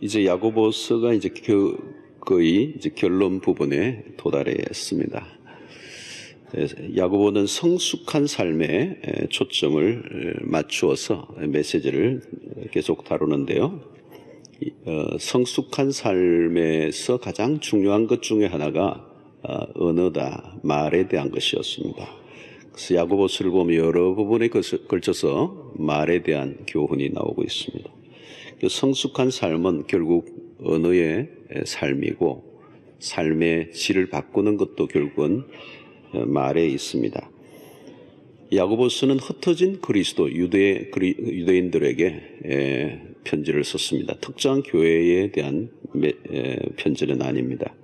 이제 야고보서가 이제 거의 이제 결론 부분에 도달했습니다. 야고보는 성숙한 삶에 초점을 맞추어서 메시지를 계속 다루는데요. 성숙한 삶에서 가장 중요한 것 중에 하나가 언어다, 말에 대한 것이었습니다. 그래서 야고보서를 보면 여러 부분에 걸쳐서 말에 대한 교훈이 나오고 있습니다. 성숙한 삶은 결국 언어의 삶이고, 삶의 질을 바꾸는 것도 결국은 말에 있습니다. 야고보서는 흩어진 그리스도 유대인들에게 편지를 썼습니다. 특정한 교회에 대한 편지는 아닙니다.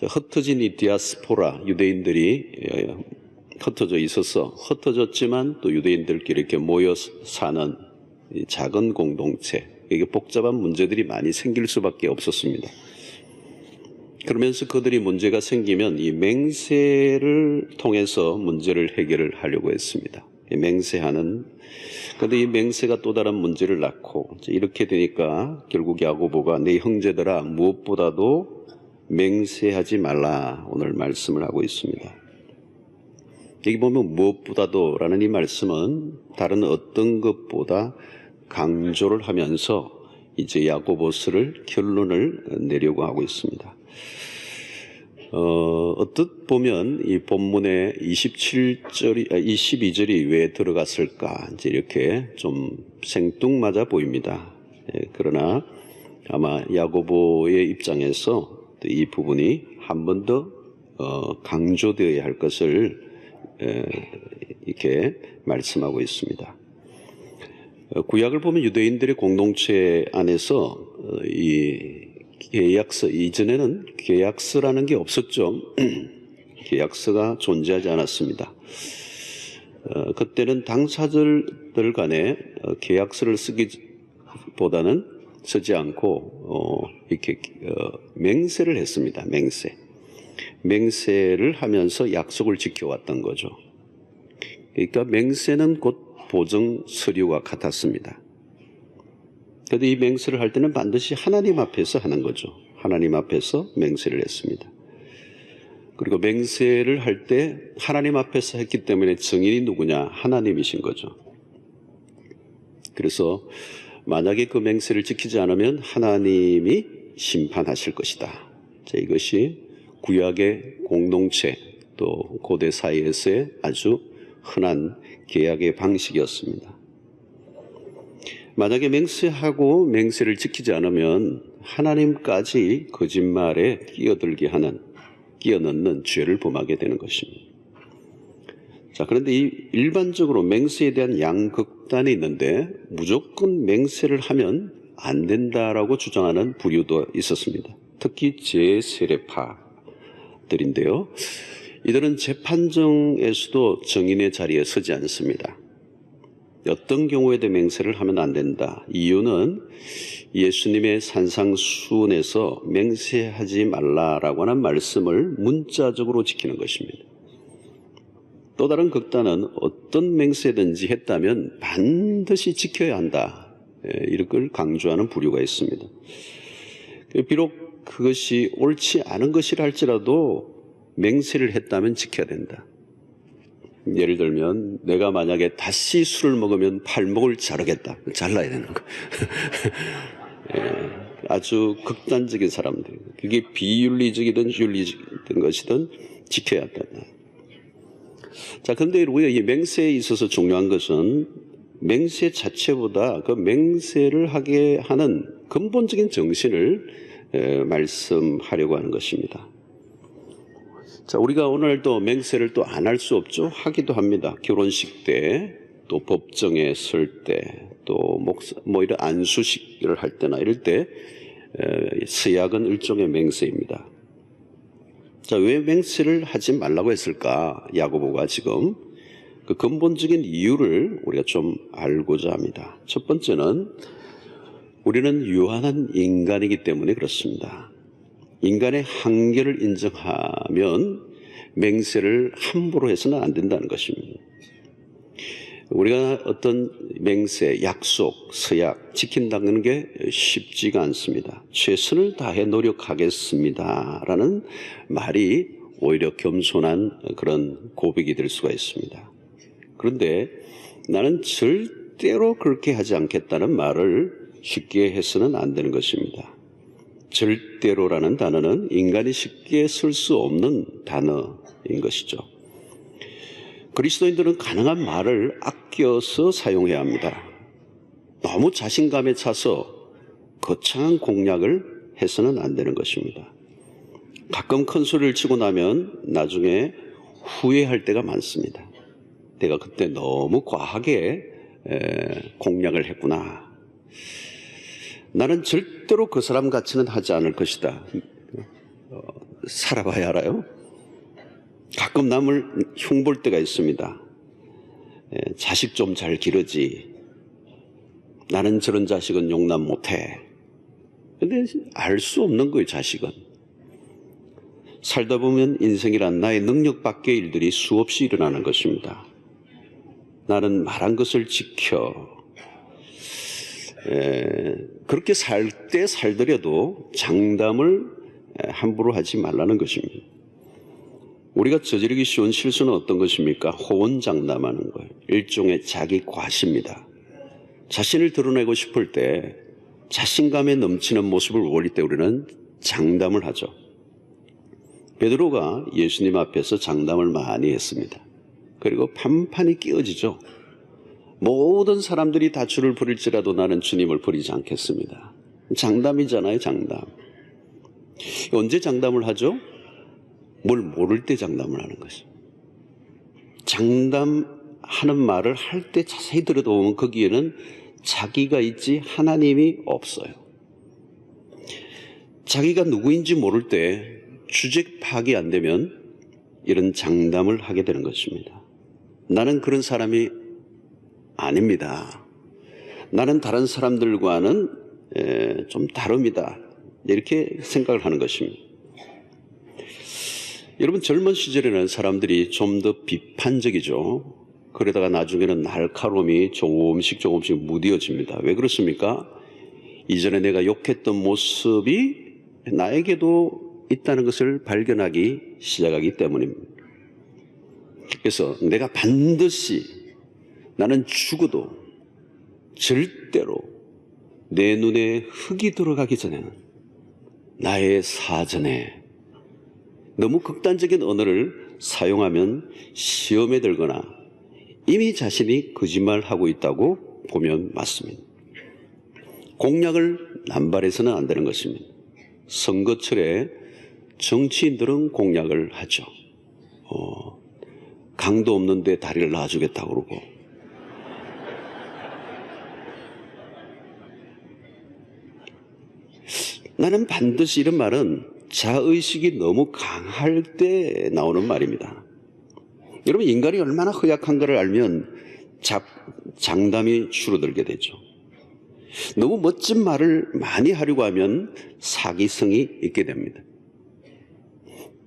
흩어진 이 디아스포라, 유대인들이 흩어져 있어서 흩어졌지만 또 유대인들끼리 이렇게 모여 사는 작은 공동체, 이게 복잡한 문제들이 많이 생길 수밖에 없었습니다. 그러면서 그들이 문제가 생기면 이 맹세를 통해서 문제를 해결을 하려고 했습니다. 그런데 이 맹세가 또 다른 문제를 낳고, 이렇게 되니까 결국 야고보가 내 형제들아 무엇보다도 맹세하지 말라, 오늘 말씀을 하고 있습니다. 여기 보면 무엇보다도 라는 이 말씀은 다른 어떤 것보다 강조를 하면서 이제 야고보서를 결론을 내려고 하고 있습니다. 어떻게 보면 이 본문의 22절이 왜 들어갔을까, 이제 이렇게 좀 생뚱맞아 보입니다. 그러나 아마 야고보의 입장에서 이 부분이 한 번 더 강조되어야 할 것을 이렇게 말씀하고 있습니다. 구약을 보면 유대인들의 공동체 안에서 이 계약서, 이전에는 계약서라는 게 없었죠. 계약서가 존재하지 않았습니다. 그때는 당사자들 간에 계약서를 쓰기보다는 쓰지 않고 이렇게 맹세를 했습니다. 맹세를 하면서 약속을 지켜왔던 거죠. 그러니까 맹세는 곧 보증 서류와 같았습니다. 그런데 이 맹세를 할 때는 반드시 하나님 앞에서 하는 거죠. 하나님 앞에서 맹세를 했습니다. 그리고 맹세를 할 때 하나님 앞에서 했기 때문에 증인이 누구냐? 하나님이신 거죠. 그래서 만약에 그 맹세를 지키지 않으면 하나님이 심판하실 것이다. 자, 이것이 구약의 공동체, 또 고대 사회에서의 아주 흔한 계약의 방식이었습니다. 만약에 맹세하고 맹세를 지키지 않으면 하나님까지 거짓말에 끼어넣는 죄를 범하게 되는 것입니다. 자, 그런데 이 일반적으로 맹세에 대한 양극단이 있는데 무조건 맹세를 하면 안 된다라고 주장하는 부류도 있었습니다. 특히 제세례파들인데요. 이들은 재판정에서도 증인의 자리에 서지 않습니다. 어떤 경우에도 맹세를 하면 안 된다. 이유는 예수님의 산상수훈에서 맹세하지 말라라고 하는 말씀을 문자적으로 지키는 것입니다. 또 다른 극단은 어떤 맹세든지 했다면 반드시 지켜야 한다, 이걸 강조하는 부류가 있습니다. 비록 그것이 옳지 않은 것이라 할지라도 맹세를 했다면 지켜야 된다. 예를 들면 내가 만약에 다시 술을 먹으면 팔목을 자르겠다. 잘라야 되는 거. 아주 극단적인 사람들. 그게 비윤리적이든 윤리적인 것이든 지켜야 한다. 자, 그런데 우리가 이 맹세에 있어서 중요한 것은 맹세 자체보다 그 맹세를 하게 하는 근본적인 정신을 말씀하려고 하는 것입니다. 자, 우리가 오늘도 맹세를 또 안 할 수 없죠. 하기도 합니다. 결혼식 때, 또 법정에 설 때, 또 이런 안수식을 할 때나 이럴 때 서약은 일종의 맹세입니다. 자, 왜 맹세를 하지 말라고 했을까? 야고보가 지금 그 근본적인 이유를 우리가 좀 알고자 합니다. 첫 번째는 우리는 유한한 인간이기 때문에 그렇습니다. 인간의 한계를 인정하면 맹세를 함부로 해서는 안 된다는 것입니다. 우리가 어떤 맹세, 약속, 서약 지킨다는 게 쉽지가 않습니다. 최선을 다해 노력하겠습니다 라는 말이 오히려 겸손한 그런 고백이 될 수가 있습니다. 그런데 나는 절대로 그렇게 하지 않겠다는 말을 쉽게 해서는 안 되는 것입니다. 절대로라는 단어는 인간이 쉽게 쓸 수 없는 단어인 것이죠. 그리스도인들은 가능한 말을 아껴서 사용해야 합니다. 너무 자신감에 차서 거창한 공약을 해서는 안 되는 것입니다. 가끔 큰 소리를 치고 나면 나중에 후회할 때가 많습니다. 내가 그때 너무 과하게 공약을 했구나. 나는 절대로 그 사람 같이는 하지 않을 것이다. 살아봐야 알아요. 가끔 남을 흉볼 때가 있습니다. 자식 좀 잘 기르지. 나는 저런 자식은 용납 못해. 근데 알 수 없는 거예요, 자식은. 살다 보면 인생이란 나의 능력 밖의 일들이 수없이 일어나는 것입니다. 나는 말한 것을 지켜. 그렇게 살 때 살더라도 장담을 함부로 하지 말라는 것입니다. 우리가 저지르기 쉬운 실수는 어떤 것입니까? 호언장담하는 거예요. 일종의 자기 과시입니다. 자신을 드러내고 싶을 때 자신감에 넘치는 모습을 보일 때 우리는 장담을 하죠. 베드로가 예수님 앞에서 장담을 많이 했습니다. 그리고 판판이 끼어지죠. 모든 사람들이 다 주를 버릴지라도 나는 주님을 버리지 않겠습니다. 장담이잖아요, 장담. 언제 장담을 하죠? 뭘 모를 때 장담을 하는 것이죠. 장담하는 말을 할 때 자세히 들여다보면 거기에는 자기가 있지 하나님이 없어요. 자기가 누구인지 모를 때 주제 파악이 안 되면 이런 장담을 하게 되는 것입니다. 나는 그런 사람이 아닙니다. 나는 다른 사람들과는 좀 다릅니다. 이렇게 생각을 하는 것입니다. 여러분, 젊은 시절에는 사람들이 좀 더 비판적이죠. 그러다가 나중에는 날카로움이 조금씩 무뎌집니다. 왜 그렇습니까? 이전에 내가 욕했던 모습이 나에게도 있다는 것을 발견하기 시작하기 때문입니다. 그래서 내가 반드시 나는 죽어도 절대로 내 눈에 흙이 들어가기 전에는 나의 사전에 너무 극단적인 언어를 사용하면 시험에 들거나 이미 자신이 거짓말하고 있다고 보면 맞습니다. 공약을 남발해서는 안 되는 것입니다. 선거철에 정치인들은 공약을 하죠. 강도 없는데 다리를 놔주겠다고 그러고. 나는 반드시 이런 말은 자의식이 너무 강할 때 나오는 말입니다. 여러분, 인간이 얼마나 허약한가를 알면 장담이 줄어들게 되죠. 너무 멋진 말을 많이 하려고 하면 사기성이 있게 됩니다.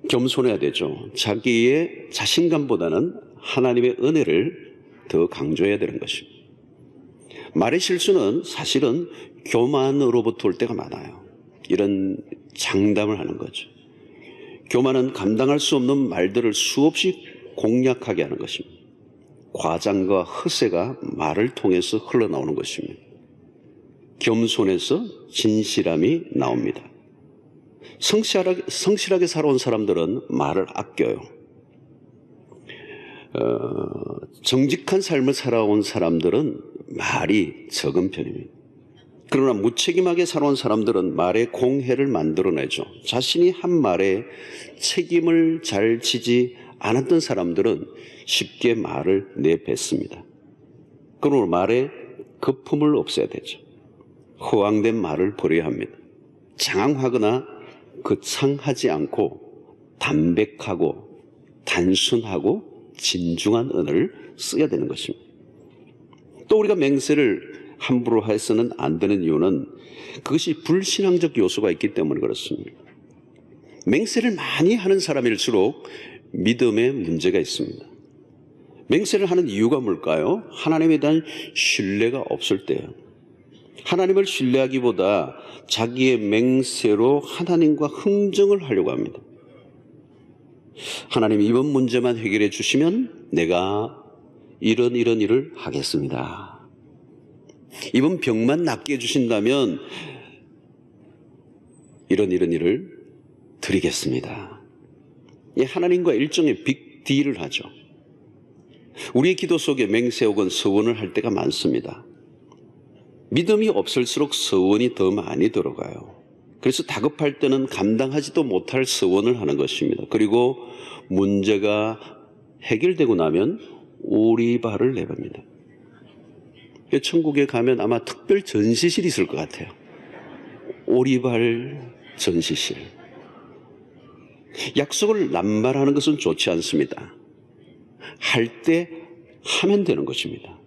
겸손해야 되죠. 자기의 자신감보다는 하나님의 은혜를 더 강조해야 되는 것입니다. 말의 실수는 사실은 교만으로부터 올 때가 많아요. 이런 장담을 하는 거죠. 교만은 감당할 수 없는 말들을 수없이 공략하게 하는 것입니다. 과장과 허세가 말을 통해서 흘러나오는 것입니다. 겸손해서 진실함이 나옵니다. 성실하게 살아온 사람들은 말을 아껴요. 정직한 삶을 살아온 사람들은 말이 적은 편입니다. 그러나 무책임하게 살아온 사람들은 말에 공해를 만들어내죠. 자신이 한 말에 책임을 잘 지지 않았던 사람들은 쉽게 말을 내뱉습니다. 그러므로 말에 거품을 없애야 되죠. 허황된 말을 버려야 합니다. 장황하거나 거창하지 않고 담백하고 단순하고 진중한 언어를 써야 되는 것입니다. 또 우리가 맹세를 함부로 해서는 안 되는 이유는 그것이 불신앙적 요소가 있기 때문에 그렇습니다. 맹세를 많이 하는 사람일수록 믿음에 문제가 있습니다. 맹세를 하는 이유가 뭘까요? 하나님에 대한 신뢰가 없을 때예요. 하나님을 신뢰하기보다 자기의 맹세로 하나님과 흥정을 하려고 합니다. 하나님이 이번 문제만 해결해 주시면 내가 이런 일을 하겠습니다. 이번 병만 낫게 해주신다면 이런 일을 드리겠습니다. 하나님과 일종의 빅딜을 하죠. 우리의 기도 속에 맹세 혹은 서원을 할 때가 많습니다. 믿음이 없을수록 서원이 더 많이 들어가요. 그래서 다급할 때는 감당하지도 못할 서원을 하는 것입니다. 그리고 문제가 해결되고 나면 오리발을 내봅니다. 천국에 가면 아마 특별 전시실이 있을 것 같아요. 오리발 전시실. 약속을 남발하는 것은 좋지 않습니다. 할 때 하면 되는 것입니다.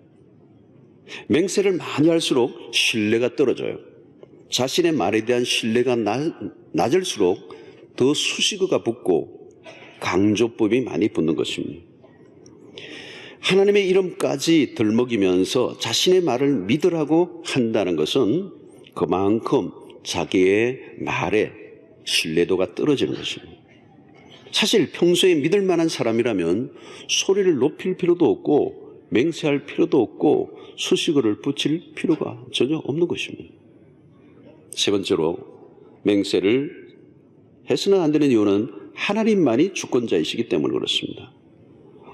맹세를 많이 할수록 신뢰가 떨어져요. 자신의 말에 대한 신뢰가 낮을수록 더 수식어가 붙고 강조법이 많이 붙는 것입니다. 하나님의 이름까지 들먹이면서 자신의 말을 믿으라고 한다는 것은 그만큼 자기의 말에 신뢰도가 떨어지는 것입니다. 사실 평소에 믿을 만한 사람이라면 소리를 높일 필요도 없고 맹세할 필요도 없고 수식어를 붙일 필요가 전혀 없는 것입니다. 세 번째로 맹세를 해서는 안 되는 이유는 하나님만이 주권자이시기 때문에 그렇습니다.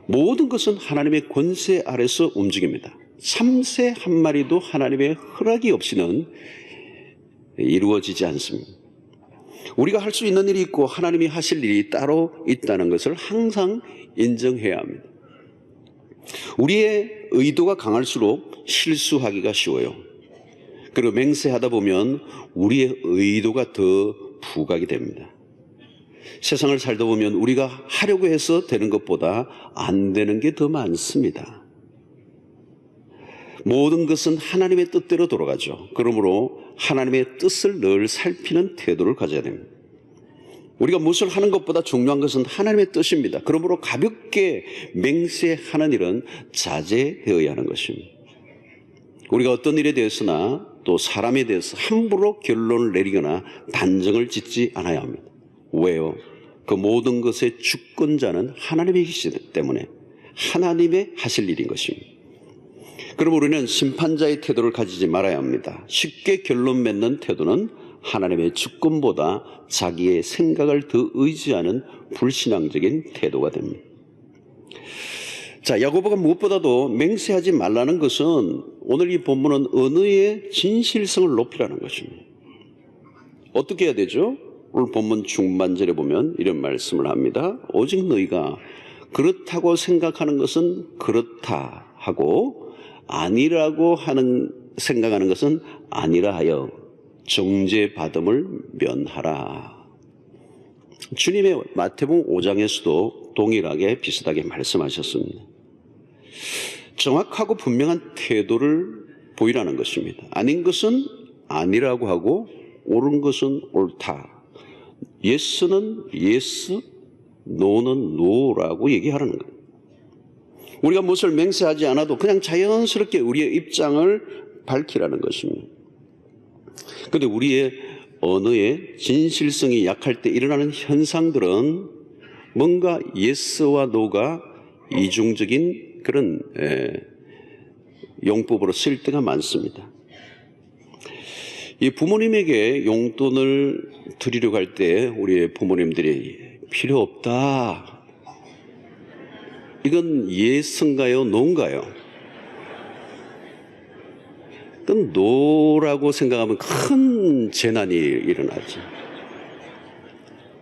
모든 것은 하나님의 권세 아래서 움직입니다. 참새 한 마리도 하나님의 허락이 없이는 이루어지지 않습니다. 우리가 할 수 있는 일이 있고 하나님이 하실 일이 따로 있다는 것을 항상 인정해야 합니다. 우리의 의도가 강할수록 실수하기가 쉬워요. 그리고 맹세하다 보면 우리의 의도가 더 부각이 됩니다. 세상을 살다 보면 우리가 하려고 해서 되는 것보다 안 되는 게 더 많습니다. 모든 것은 하나님의 뜻대로 돌아가죠. 그러므로 하나님의 뜻을 늘 살피는 태도를 가져야 됩니다. 우리가 무엇을 하는 것보다 중요한 것은 하나님의 뜻입니다. 그러므로 가볍게 맹세하는 일은 자제되어야 하는 것입니다. 우리가 어떤 일에 대해서나 또 사람에 대해서 함부로 결론을 내리거나 단정을 짓지 않아야 합니다. 왜요? 그 모든 것의 주권자는 하나님이시기 때문에 하나님의 하실 일인 것입니다. 그럼 우리는 심판자의 태도를 가지지 말아야 합니다. 쉽게 결론 맺는 태도는 하나님의 주권보다 자기의 생각을 더 의지하는 불신앙적인 태도가 됩니다. 자, 야고보가 무엇보다도 맹세하지 말라는 것은 오늘 이 본문은 언어의 진실성을 높이라는 것입니다. 어떻게 해야 되죠? 오늘 본문 중반절에 보면 이런 말씀을 합니다. 오직 너희가 그렇다고 생각하는 것은 그렇다 하고 아니라고 생각하는 것은 아니라 하여 정죄받음을 면하라. 주님의 마태복음 5장에서도 동일하게 비슷하게 말씀하셨습니다. 정확하고 분명한 태도를 보이라는 것입니다. 아닌 것은 아니라고 하고 옳은 것은 옳다. 예스는 예스, 노는 노라고 얘기하라는 거예요. 우리가 무엇을 맹세하지 않아도 그냥 자연스럽게 우리의 입장을 밝히라는 것입니다. 그런데 우리의 언어의 진실성이 약할 때 일어나는 현상들은 뭔가 예스와 노가 이중적인 그런 용법으로 쓸 때가 많습니다. 이 부모님에게 용돈을 드리려고 할 때 우리의 부모님들이 필요 없다. 이건 예스인가요? 노인가요? 그건 노라고 생각하면 큰 재난이 일어나죠.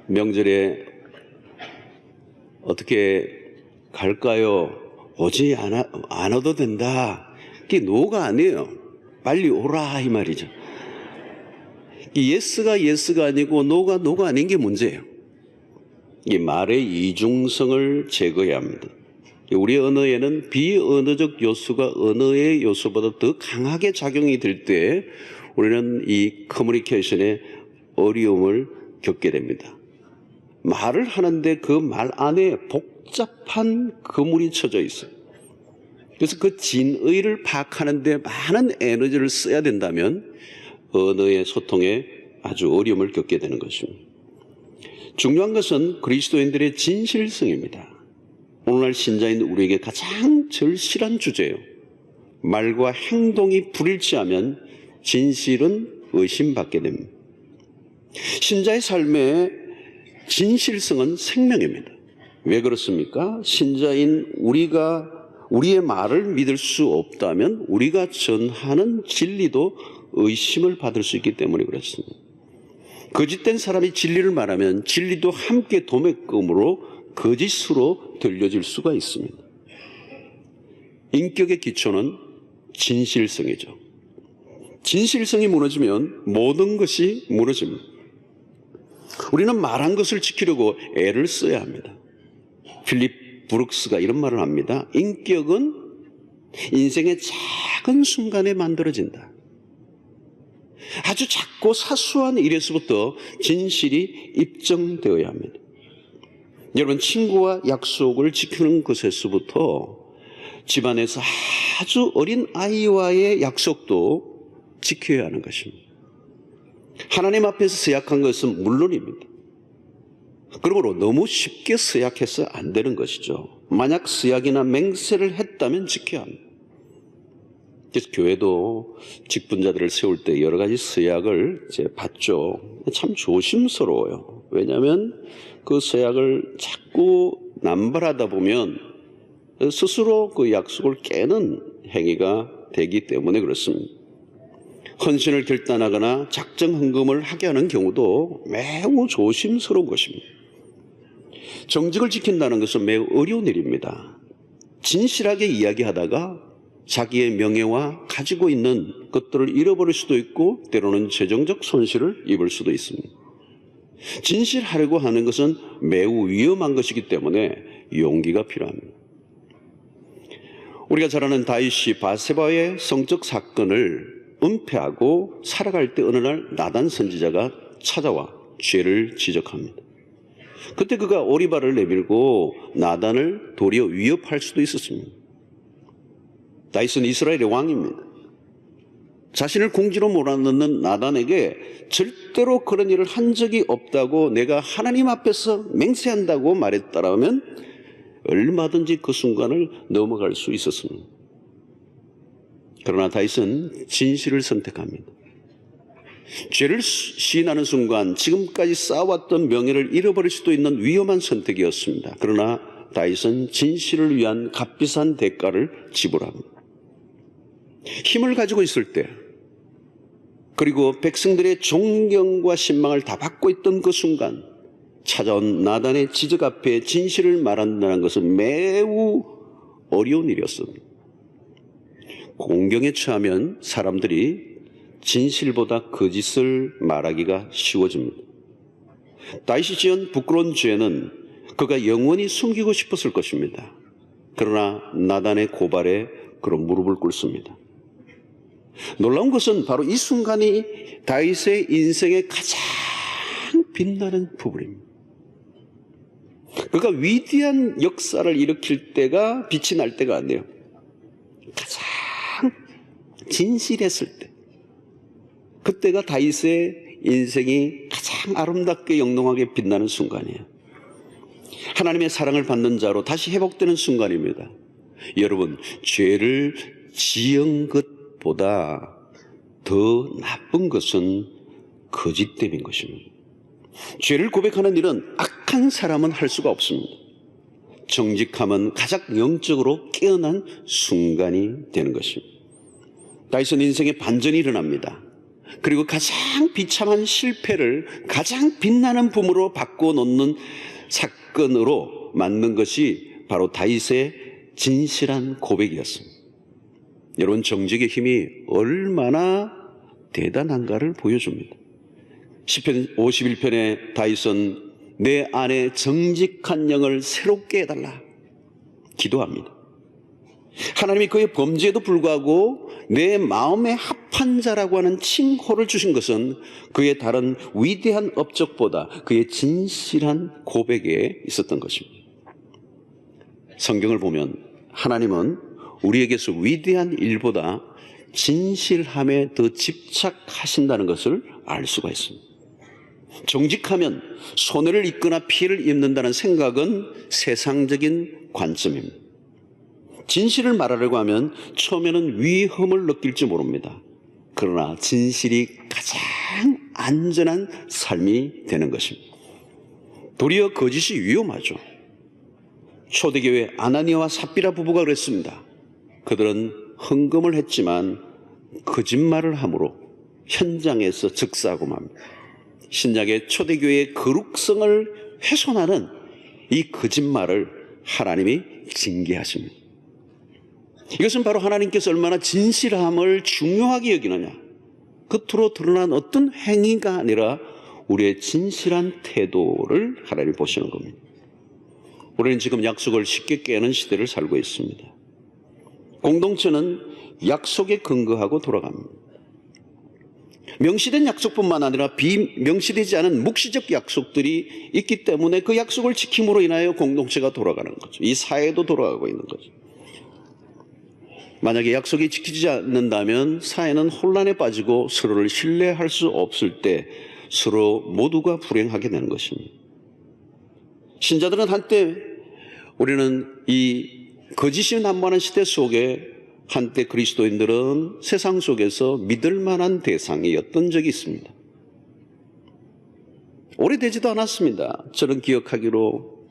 명절에 어떻게 갈까요? 오지 않아도 된다. 그게 노가 아니에요. 빨리 오라 이 말이죠. 예스가 예스가 아니고 노가 아닌 게 문제예요. 이 말의 이중성을 제거해야 합니다. 우리 언어에는 비언어적 요소가 언어의 요소보다 더 강하게 작용이 될 때 우리는 이 커뮤니케이션에 어려움을 겪게 됩니다. 말을 하는데 그 말 안에 복잡한 그물이 쳐져 있어요. 그래서 그 진의를 파악하는 데 많은 에너지를 써야 된다면 언어의 소통에 아주 어려움을 겪게 되는 것입니다. 중요한 것은 그리스도인들의 진실성입니다. 오늘날 신자인 우리에게 가장 절실한 주제예요. 말과 행동이 불일치하면 진실은 의심받게 됩니다. 신자의 삶의 진실성은 생명입니다. 왜 그렇습니까? 신자인 우리의 말을 믿을 수 없다면 우리가 전하는 진리도 의심을 받을 수 있기 때문에 그렇습니다. 거짓된 사람이 진리를 말하면 진리도 함께 도매금으로 거짓으로 들려질 수가 있습니다. 인격의 기초는 진실성이죠. 진실성이 무너지면 모든 것이 무너집니다. 우리는 말한 것을 지키려고 애를 써야 합니다. 필립 브룩스가 이런 말을 합니다. 인격은 인생의 작은 순간에 만들어진다. 아주 작고 사소한 일에서부터 진실이 입증되어야 합니다. 여러분, 친구와 약속을 지키는 것에서부터 집안에서 아주 어린 아이와의 약속도 지켜야 하는 것입니다. 하나님 앞에서 서약한 것은 물론입니다. 그러므로 너무 쉽게 서약해서 안 되는 것이죠. 만약 서약이나 맹세를 했다면 지켜야 합니다. 그래서 교회도 직분자들을 세울 때 여러 가지 서약을 받죠. 참 조심스러워요. 왜냐하면 그 서약을 자꾸 남발하다 보면 스스로 그 약속을 깨는 행위가 되기 때문에 그렇습니다. 헌신을 결단하거나 작정 헌금을 하게 하는 경우도 매우 조심스러운 것입니다. 정직을 지킨다는 것은 매우 어려운 일입니다. 진실하게 이야기하다가 자기의 명예와 가지고 있는 것들을 잃어버릴 수도 있고 때로는 재정적 손실을 입을 수도 있습니다. 진실하려고 하는 것은 매우 위험한 것이기 때문에 용기가 필요합니다. 우리가 잘 아는 다윗이 바세바의 성적 사건을 은폐하고 살아갈 때 어느 날 나단 선지자가 찾아와 죄를 지적합니다. 그때 그가 오리발을 내밀고 나단을 도리어 위협할 수도 있었습니다. 다윗은 이스라엘의 왕입니다. 자신을 궁지로 몰아넣는 나단에게 절대로 그런 일을 한 적이 없다고 내가 하나님 앞에서 맹세한다고 말했다라면 얼마든지 그 순간을 넘어갈 수 있었습니다. 그러나 다윗은 진실을 선택합니다. 죄를 시인하는 순간 지금까지 쌓아왔던 명예를 잃어버릴 수도 있는 위험한 선택이었습니다. 그러나 다윗은 진실을 위한 값비싼 대가를 지불합니다. 힘을 가지고 있을 때, 그리고 백성들의 존경과 신망을 다 받고 있던 그 순간 찾아온 나단의 지적 앞에 진실을 말한다는 것은 매우 어려운 일이었습니다. 공경에 처하면 사람들이 진실보다 거짓을 말하기가 쉬워집니다. 다윗이 지은 부끄러운 죄는 그가 영원히 숨기고 싶었을 것입니다. 그러나 나단의 고발에 그런 무릎을 꿇습니다. 놀라운 것은 바로 이 순간이 다윗의 인생의 가장 빛나는 부분입니다. 그가 위대한 역사를 일으킬 때가 빛이 날 때가 아니에요. 가장 진실했을 때, 그때가 다윗의 인생이 가장 아름답게 영롱하게 빛나는 순간이에요. 하나님의 사랑을 받는 자로 다시 회복되는 순간입니다. 여러분, 죄를 지은 것보다 더 나쁜 것은 거짓됨인 것입니다. 죄를 고백하는 일은 악한 사람은 할 수가 없습니다. 정직함은 가장 영적으로 깨어난 순간이 되는 것입니다. 다윗은 인생의 반전이 일어납니다. 그리고 가장 비참한 실패를 가장 빛나는 붐으로 바꿔놓는 사건으로 만든 것이 바로 다윗의 진실한 고백이었습니다. 여러분, 정직의 힘이 얼마나 대단한가를 보여줍니다. 시편 51편에 다윗은 내 안에 정직한 영을 새롭게 해달라 기도합니다. 하나님이 그의 범죄에도 불구하고 내 마음에 합한 자라고 하는 칭호를 주신 것은 그의 다른 위대한 업적보다 그의 진실한 고백에 있었던 것입니다. 성경을 보면 하나님은 우리에게서 위대한 일보다 진실함에 더 집착하신다는 것을 알 수가 있습니다. 정직하면 손해를 입거나 피해를 입는다는 생각은 세상적인 관점입니다. 진실을 말하려고 하면 처음에는 위험을 느낄지 모릅니다. 그러나 진실이 가장 안전한 삶이 되는 것입니다. 도리어 거짓이 위험하죠. 초대교회 아나니아와 삽비라 부부가 그랬습니다. 그들은 헌금을 했지만 거짓말을 함으로 현장에서 즉사하고 맙니다. 신약의 초대교회의 거룩성을 훼손하는 이 거짓말을 하나님이 징계하십니다. 이것은 바로 하나님께서 얼마나 진실함을 중요하게 여기느냐, 겉으로 드러난 어떤 행위가 아니라 우리의 진실한 태도를 하나님 보시는 겁니다. 우리는 지금 약속을 쉽게 깨는 시대를 살고 있습니다. 공동체는 약속에 근거하고 돌아갑니다. 명시된 약속뿐만 아니라 비명시되지 않은 묵시적 약속들이 있기 때문에 그 약속을 지킴으로 인하여 공동체가 돌아가는 거죠. 이 사회도 돌아가고 있는 거죠. 만약에 약속이 지키지 않는다면 사회는 혼란에 빠지고 서로를 신뢰할 수 없을 때 서로 모두가 불행하게 되는 것입니다. 신자들은 한때 우리는 이 거짓이 난무하는 시대 속에 한때 그리스도인들은 세상 속에서 믿을 만한 대상이었던 적이 있습니다. 오래되지도 않았습니다. 저는 기억하기로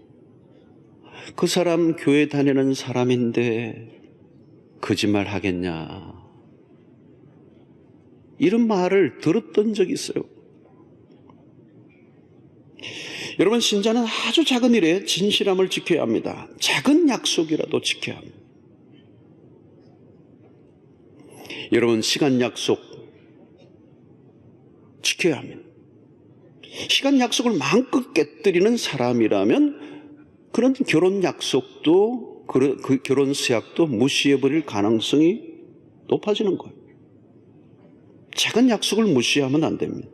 그 사람 교회 다니는 사람인데 거짓말 하겠냐, 이런 말을 들었던 적이 있어요. 여러분, 신자는 아주 작은 일에 진실함을 지켜야 합니다. 작은 약속이라도 지켜야 합니다. 여러분, 시간 약속 지켜야 합니다. 시간 약속을 마음껏 깨뜨리는 사람이라면 그런 결혼 약속도, 그 결혼 서약도 무시해버릴 가능성이 높아지는 거예요. 작은 약속을 무시하면 안 됩니다.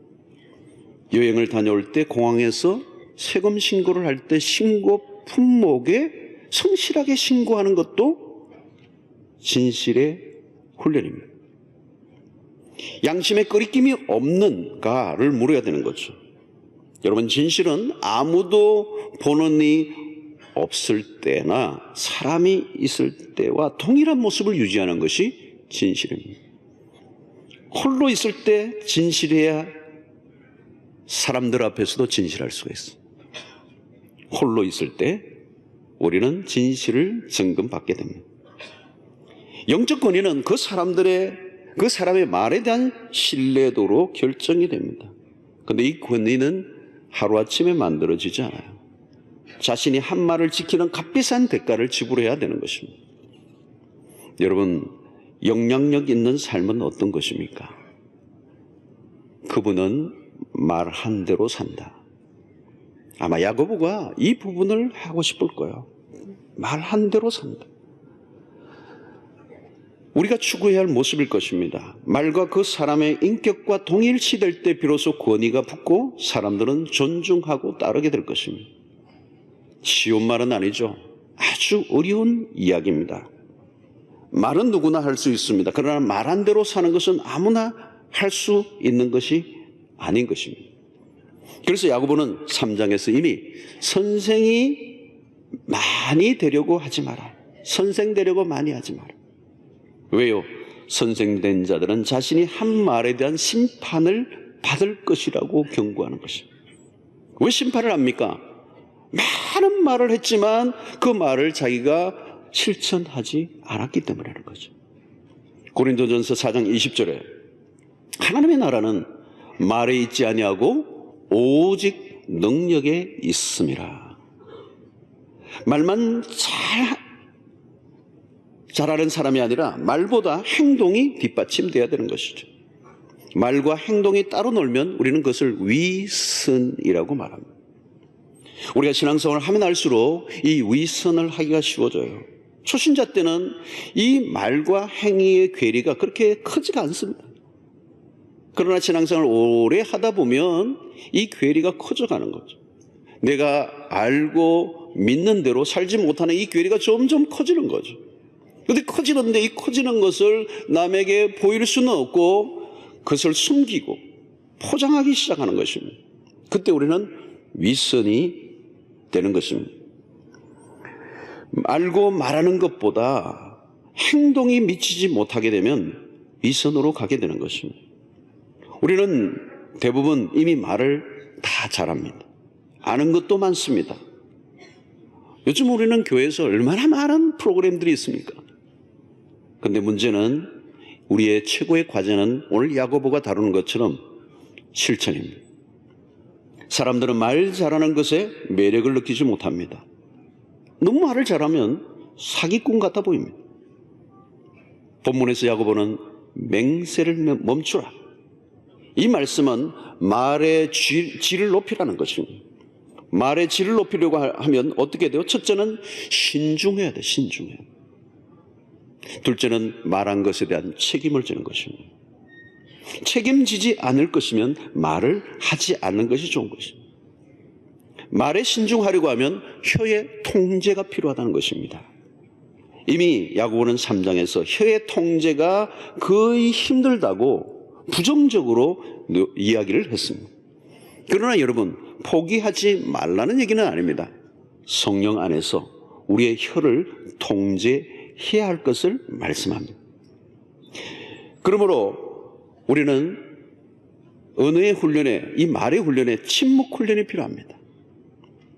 여행을 다녀올 때 공항에서 세금 신고를 할 때 신고 품목에 성실하게 신고하는 것도 진실의 훈련입니다. 양심에 꺼리낌이 없는가를 물어야 되는 거죠. 여러분, 진실은 아무도 보는 이 없을 때나 사람이 있을 때와 동일한 모습을 유지하는 것이 진실입니다. 홀로 있을 때 진실해야 사람들 앞에서도 진실할 수가 있어요. 홀로 있을 때 우리는 진실을 증검받게 됩니다. 영적 권위는 그 사람의 말에 대한 신뢰도로 결정이 됩니다. 그런데 이 권위는 하루아침에 만들어지지 않아요. 자신이 한 말을 지키는 값비싼 대가를 지불해야 되는 것입니다. 여러분, 영향력 있는 삶은 어떤 것입니까? 그분은 말한 대로 산다. 아마 야고보가 이 부분을 하고 싶을 거예요. 말한 대로 산다. 우리가 추구해야 할 모습일 것입니다. 말과 그 사람의 인격과 동일시될 때 비로소 권위가 붙고 사람들은 존중하고 따르게 될 것입니다. 쉬운 말은 아니죠. 아주 어려운 이야기입니다. 말은 누구나 할 수 있습니다. 그러나 말한 대로 사는 것은 아무나 할 수 있는 것이 아닌 것입니다. 그래서 야고보는 3장에서 이미 선생이 많이 되려고 하지 마라. 선생 되려고 많이 하지 마라. 왜요? 선생된 자들은 자신이 한 말에 대한 심판을 받을 것이라고 경고하는 것입니다. 왜 심판을 합니까? 많은 말을 했지만 그 말을 자기가 실천하지 않았기 때문이라는 거죠. 고린도전서 4장 20절에 하나님의 나라는 말에 있지 아니하고 오직 능력에 있음이라. 말만 잘하는 사람이 아니라 말보다 행동이 뒷받침돼야 되는 것이죠. 말과 행동이 따로 놀면 우리는 그것을 위선이라고 말합니다. 우리가 신앙생활을 하면 할수록 이 위선을 하기가 쉬워져요. 초신자 때는 이 말과 행위의 괴리가 그렇게 크지가 않습니다. 그러나 신앙생활을 오래 하다 보면 이 괴리가 커져가는 거죠. 내가 알고 믿는 대로 살지 못하는 이 괴리가 점점 커지는 거죠. 근데 커지는데 이 커지는 것을 남에게 보일 수는 없고 그것을 숨기고 포장하기 시작하는 것입니다. 그때 우리는 윗선이 되는 것입니다. 알고 말하는 것보다 행동이 미치지 못하게 되면 윗선으로 가게 되는 것입니다. 우리는 대부분 이미 말을 다 잘합니다. 아는 것도 많습니다. 요즘 우리는 교회에서 얼마나 많은 프로그램들이 있습니까? 그런데 문제는 우리의 최고의 과제는 오늘 야고보가 다루는 것처럼 실천입니다. 사람들은 말 잘하는 것에 매력을 느끼지 못합니다. 너무 말을 잘하면 사기꾼 같아 보입니다. 본문에서 야고보는 맹세를 멈추라. 이 말씀은 말의 질을 높이라는 것입니다. 말의 질을 높이려고 하면 어떻게 돼요? 첫째는 신중해야 돼. 신중해야 돼. 둘째는 말한 것에 대한 책임을 지는 것입니다. 책임지지 않을 것이면 말을 하지 않는 것이 좋은 것입니다. 말에 신중하려고 하면 혀의 통제가 필요하다는 것입니다. 이미 야고보는 3장에서 혀의 통제가 거의 힘들다고 부정적으로 이야기를 했습니다. 그러나 여러분, 포기하지 말라는 얘기는 아닙니다. 성령 안에서 우리의 혀를 통제해야 할 것을 말씀합니다. 그러므로 우리는 언어의 훈련에, 이 말의 훈련에 침묵 훈련이 필요합니다.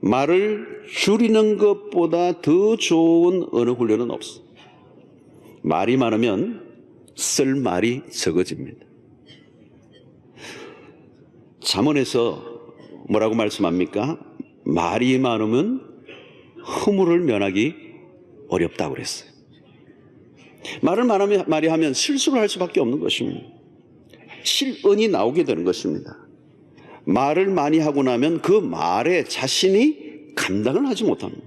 말을 줄이는 것보다 더 좋은 언어 훈련은 없어. 말이 많으면 쓸 말이 적어집니다. 잠언에서 뭐라고 말씀합니까? 말이 많으면 허물을 면하기 어렵다고 그랬어요. 말을 많이 하면 실수를 할 수밖에 없는 것입니다. 실언이 나오게 되는 것입니다. 말을 많이 하고 나면 그 말에 자신이 감당을 하지 못합니다.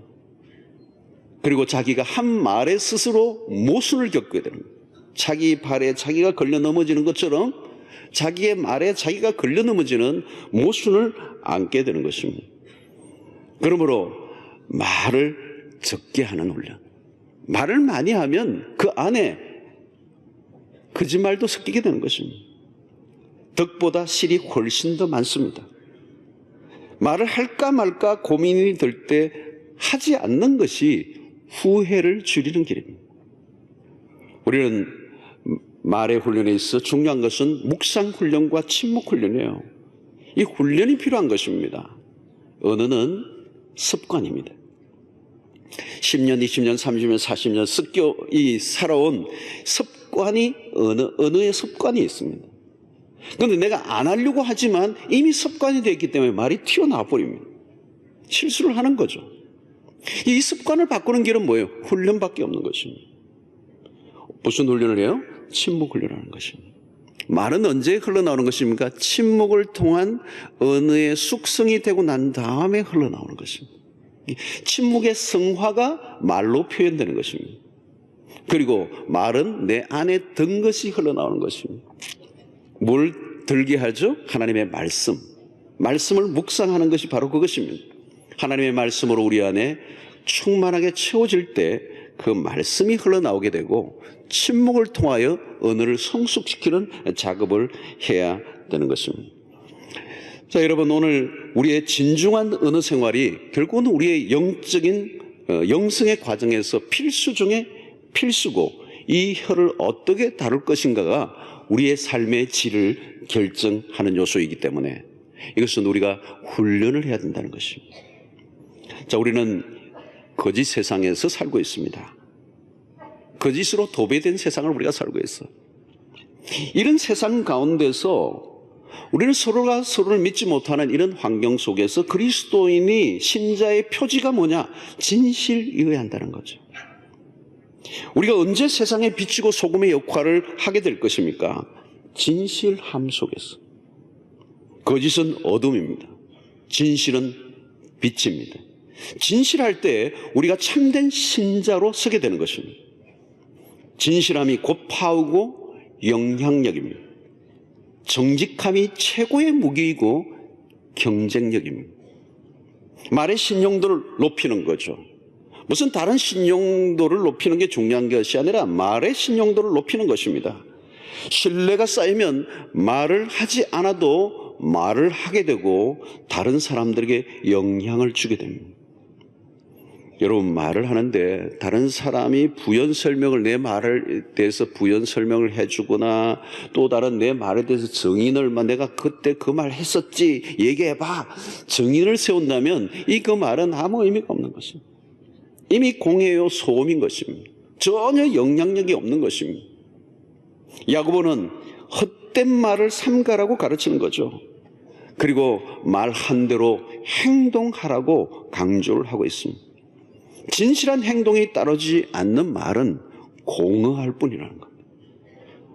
그리고 자기가 한 말에 스스로 모순을 겪게 됩니다. 자기 발에 자기가 걸려 넘어지는 것처럼 자기의 말에 자기가 걸려 넘어지는 모순을 안게 되는 것입니다. 그러므로 말을 적게 하는 훈련. 말을 많이 하면 그 안에 거짓말도 섞이게 되는 것입니다. 덕보다 실이 훨씬 더 많습니다. 말을 할까 말까 고민이 들 때 하지 않는 것이 후회를 줄이는 길입니다. 우리는 말의 훈련에 있어 중요한 것은 묵상 훈련과 침묵 훈련이에요. 이 훈련이 필요한 것입니다. 언어는 습관입니다. 10년, 20년, 30년, 40년 습교이 살아온 습관이 언어의 습관이 있습니다. 그런데 내가 안 하려고 하지만 이미 습관이 되어 있기 때문에 말이 튀어나와 버립니다. 실수를 하는 거죠. 이 습관을 바꾸는 길은 뭐예요? 훈련밖에 없는 것입니다. 무슨 훈련을 해요? 침묵 훈련을 하는 것입니다. 말은 언제 흘러나오는 것입니까? 침묵을 통한 언어의 숙성이 되고 난 다음에 흘러나오는 것입니다. 침묵의 성화가 말로 표현되는 것입니다. 그리고 말은 내 안에 든 것이 흘러나오는 것입니다. 뭘 들게 하죠? 하나님의 말씀. 말씀을 묵상하는 것이 바로 그것입니다. 하나님의 말씀으로 우리 안에 충만하게 채워질 때 그 말씀이 흘러나오게 되고 침묵을 통하여 언어를 성숙시키는 작업을 해야 되는 것입니다. 자, 여러분, 오늘 우리의 진중한 언어 생활이 결국은 우리의 영적인 영성의 과정에서 필수 중에 필수고, 이 혀를 어떻게 다룰 것인가가 우리의 삶의 질을 결정하는 요소이기 때문에 이것은 우리가 훈련을 해야 된다는 것입니다. 자, 우리는 거짓 세상에서 살고 있습니다. 거짓으로 도배된 세상을 우리가 살고 있어. 이런 세상 가운데서 우리는 서로가 서로를 믿지 못하는 이런 환경 속에서 그리스도인이 신자의 표지가 뭐냐? 진실이어야 한다는 거죠. 우리가 언제 세상에 비치고 소금의 역할을 하게 될 것입니까? 진실함 속에서. 거짓은 어둠입니다. 진실은 빛입니다. 진실할 때 우리가 참된 신자로 서게 되는 것입니다. 진실함이 곧 파우고 영향력입니다. 정직함이 최고의 무기이고 경쟁력입니다. 말의 신용도를 높이는 거죠. 무슨 다른 신용도를 높이는 게 중요한 것이 아니라 말의 신용도를 높이는 것입니다. 신뢰가 쌓이면 말을 하지 않아도 말을 하게 되고 다른 사람들에게 영향을 주게 됩니다. 여러분, 말을 하는데 다른 사람이 부연 설명을, 내 말에 대해서 부연 설명을 해주거나 또 다른 내 말에 대해서 증인을, 내가 그때 그 말 했었지 얘기해봐, 증인을 세운다면 그 말은 아무 의미가 없는 것입니다. 이미 공회요 소음인 것입니다. 전혀 영향력이 없는 것입니다. 야고보는 헛된 말을 삼가라고 가르치는 거죠. 그리고 말한 대로 행동하라고 강조를 하고 있습니다. 진실한 행동이 따르지 않는 말은 공허할 뿐이라는 것.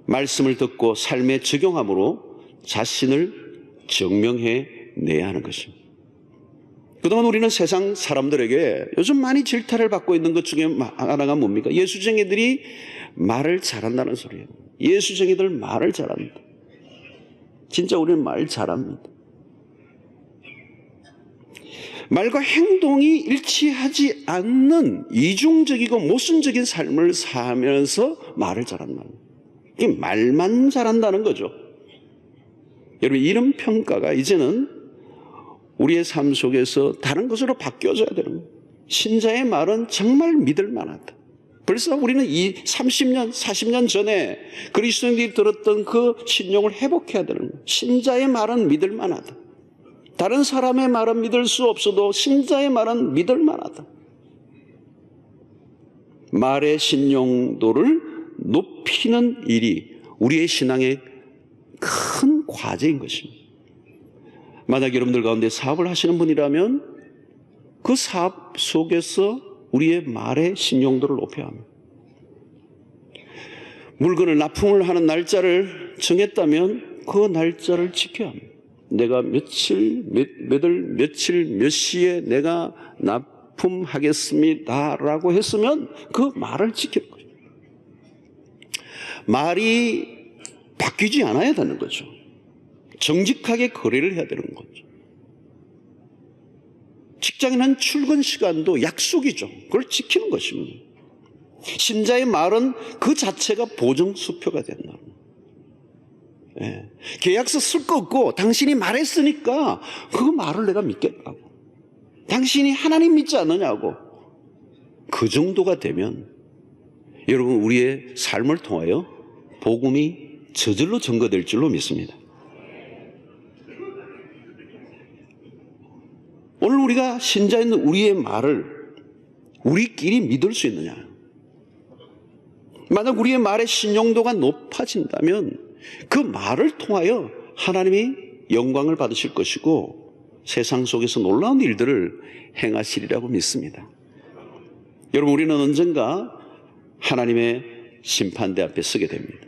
말씀을 듣고 삶에 적용함으로 자신을 증명해 내야 하는 것입니다. 그동안 우리는 세상 사람들에게 요즘 많이 질타를 받고 있는 것 중에 하나가 뭡니까? 예수쟁이들이 말을 잘한다는 소리예요. 예수쟁이들 말을 잘한다. 진짜 우리는 말 잘합니다. 말과 행동이 일치하지 않는 이중적이고 모순적인 삶을 살면서 말을 잘한다는 거예요. 이게 말만 잘한다는 거죠. 여러분, 이런 평가가 이제는 우리의 삶 속에서 다른 것으로 바뀌어져야 되는 거예요. 신자의 말은 정말 믿을 만하다. 벌써 우리는 이 30년, 40년 전에 그리스도인들이 들었던 그 신용을 회복해야 되는 거예요. 신자의 말은 믿을 만하다. 다른 사람의 말은 믿을 수 없어도 신자의 말은 믿을 만하다. 말의 신용도를 높이는 일이 우리의 신앙의 큰 과제인 것입니다. 만약 여러분들 가운데 사업을 하시는 분이라면 그 사업 속에서 우리의 말의 신용도를 높여야 합니다. 물건을 납품을 하는 날짜를 정했다면 그 날짜를 지켜야 합니다. 내가 며칠 몇 시에 내가 납품하겠습니다라고 했으면 그 말을 지킬 거예요. 말이 바뀌지 않아야 되는 거죠. 정직하게 거래를 해야 되는 거죠. 직장에는 출근 시간도 약속이죠. 그걸 지키는 것입니다. 신자의 말은 그 자체가 보증수표가 된다. 예. 계약서 쓸 거 없고 당신이 말했으니까 그 말을 내가 믿겠다고. 당신이 하나님 믿지 않느냐고. 그 정도가 되면 여러분, 우리의 삶을 통하여 복음이 저절로 증거될 줄로 믿습니다. 오늘 우리가 신자인 우리의 말을 우리끼리 믿을 수 있느냐? 만약 우리의 말의 신용도가 높아진다면 그 말을 통하여 하나님이 영광을 받으실 것이고 세상 속에서 놀라운 일들을 행하시리라고 믿습니다. 여러분, 우리는 언젠가 하나님의 심판대 앞에 서게 됩니다.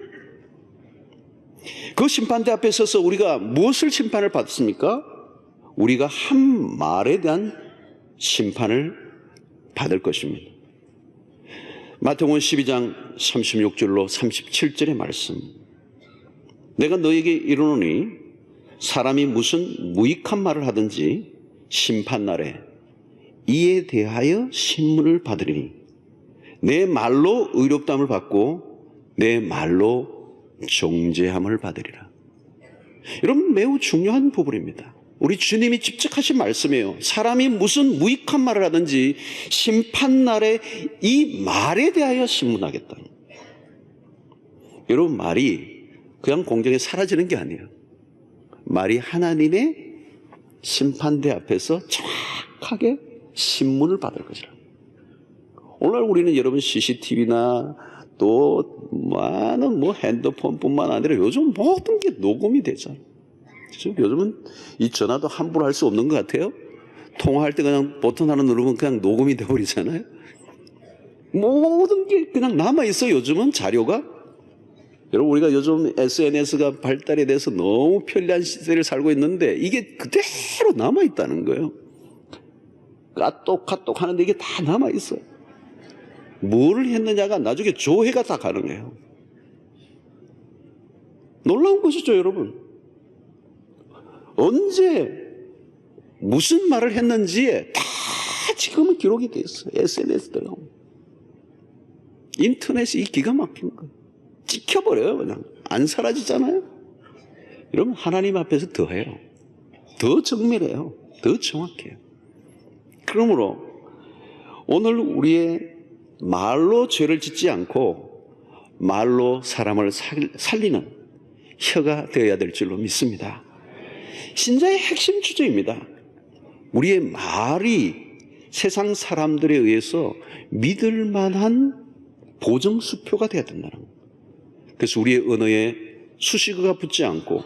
그 심판대 앞에 서서 우리가 무엇을 심판을 받습니까? 우리가 한 말에 대한 심판을 받을 것입니다. 마태복음 12장 36절로 37절의 말씀. 내가 너에게 이르노니 사람이 무슨 무익한 말을 하든지 심판날에 이에 대하여 신문을 받으리니 내 말로 의롭다함을 받고 내 말로 정죄함을 받으리라. 여러분, 매우 중요한 부분입니다. 우리 주님이 직접 하신 말씀이에요. 사람이 무슨 무익한 말을 하든지 심판날에 이 말에 대하여 신문하겠다. 여러분, 말이 그냥 공중에 사라지는 게 아니에요. 말이 하나님의 심판대 앞에서 정확하게 신문을 받을 것이라. 오늘 우리는 여러분 CCTV나 또 많은 핸드폰뿐만 아니라 요즘 모든 게 녹음이 되잖아요. 요즘은 이 전화도 함부로 할 수 없는 것 같아요. 통화할 때 그냥 버튼 하나 누르면 그냥 녹음이 돼버리잖아요. 모든 게 그냥 남아있어요. 요즘은 자료가. 여러분, 우리가 요즘 SNS가 발달이 돼서 너무 편리한 시대를 살고 있는데 이게 그대로 남아있다는 거예요. 까똑 하는데 이게 다 남아있어요. 뭘 했느냐가 나중에 조회가 다 가능해요. 놀라운 것이죠, 여러분. 언제 무슨 말을 했는지에 다 지금은 기록이 돼 있어요. SNS 들어가면. 인터넷이 기가 막힌 거예요. 찍혀버려요. 그냥. 안 사라지잖아요. 여러분 하나님 앞에서 더해요. 더 정밀해요. 더 정확해요. 그러므로 오늘 우리의 말로 죄를 짓지 않고 말로 사람을 살리는 혀가 되어야 될 줄로 믿습니다. 신자의 핵심 주제입니다. 우리의 말이 세상 사람들에 의해서 믿을 만한 보정수표가 되어야 된다는 거예요. 그래서 우리의 언어에 수식어가 붙지 않고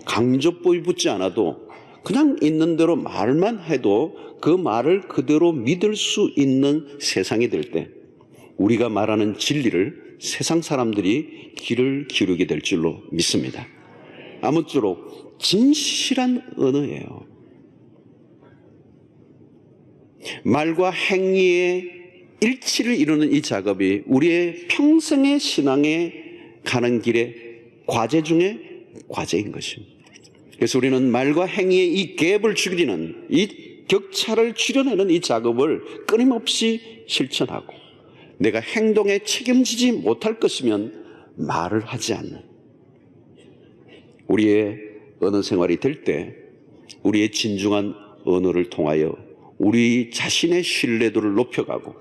강조법이 붙지 않아도 그냥 있는 대로 말만 해도 그 말을 그대로 믿을 수 있는 세상이 될 때 우리가 말하는 진리를 세상 사람들이 귀를 기울이게 될 줄로 믿습니다. 아무쪼록 진실한 언어예요. 말과 행위의 일치를 이루는 이 작업이 우리의 평생의 신앙에 가는 길의 과제 중에 과제인 것입니다. 그래서 우리는 말과 행위의 이 갭을 줄이는 이 격차를 줄여내는 이 작업을 끊임없이 실천하고 내가 행동에 책임지지 못할 것이면 말을 하지 않는 우리의 언어 생활이 될 때 우리의 진중한 언어를 통하여 우리 자신의 신뢰도를 높여가고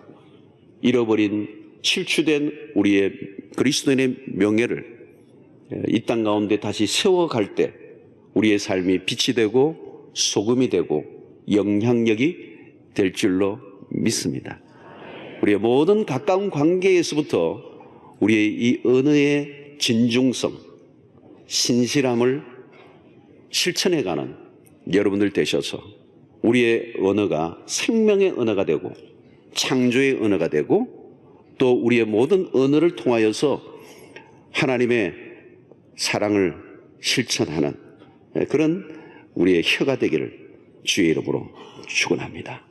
잃어버린 실추된 우리의 그리스도인의 명예를 이 땅 가운데 다시 세워갈 때 우리의 삶이 빛이 되고 소금이 되고 영향력이 될 줄로 믿습니다. 우리의 모든 가까운 관계에서부터 우리의 이 언어의 진중성, 신실함을 실천해가는 여러분들 되셔서 우리의 언어가 생명의 언어가 되고 창조의 언어가 되고 또 우리의 모든 언어를 통하여서 하나님의 사랑을 실천하는 그런 우리의 혀가 되기를 주의 이름으로 축원합니다.